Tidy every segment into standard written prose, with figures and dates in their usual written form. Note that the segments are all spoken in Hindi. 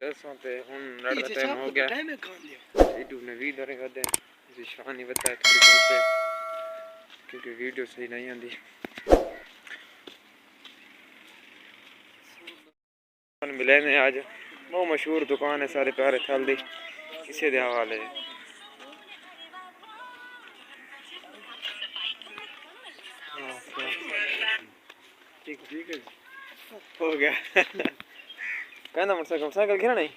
जैसा पे हुन लड़दा टाइम हो गया यूट्यूब ने भी दरे कर दे शान नहीं बताया थोड़ी बहुत क्योंकि वीडियो सही नहीं आती। मिले ने आज बहुत मशहूर दुकान है सारे प्यारे थल दी किसी दे हवाले ठीक है हो गया कहना मोटरसाइकिल घिरा नहीं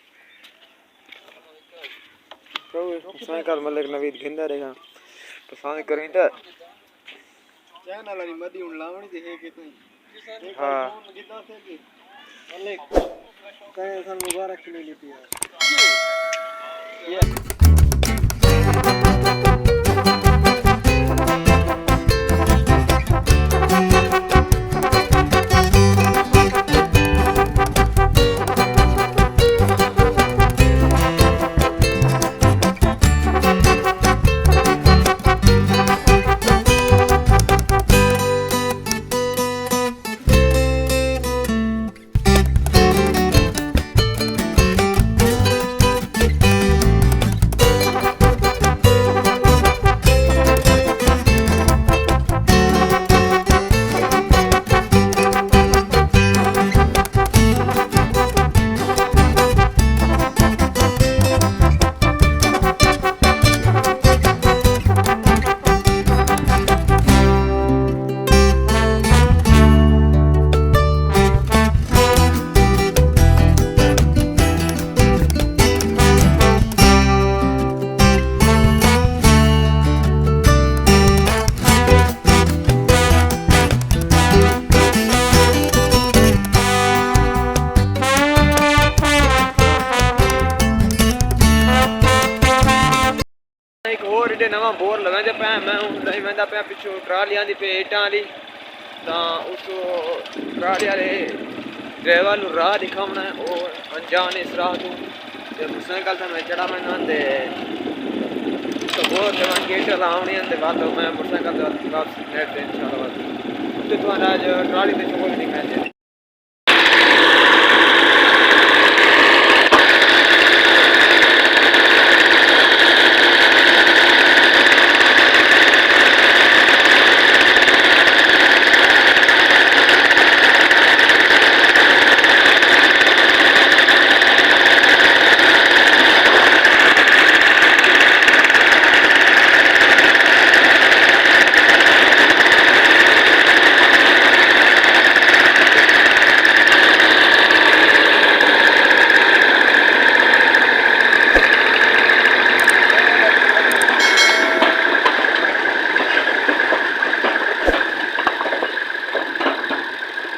साइकिल मतलब नवीद घिंदा रहेगा पसंद करें तो चैनल वाली मदी उन लावणी दे है कि कोई हां गिदा से कि अल्ले कहे सन मुबारक ले ली पिया ये एक और इडे नवा बोर लगांदे पे मैं उंदा ही वेंदा पे पिछो ट्रालियां दी पे इटां दी तां उस ट्राली वाले ड्राइवर नु राह दिखावना है और अनजान इस राह तू ते मोटरसाइकिल ते मैं चढ़ा मैं नंदे तो बोर ते मैं गेट लावणी अंदे बाद मैं मोटरसाइकिल ते वापस नेट इंशाल्लाह ते तो आज ट्राली ते छोड़ दिखाते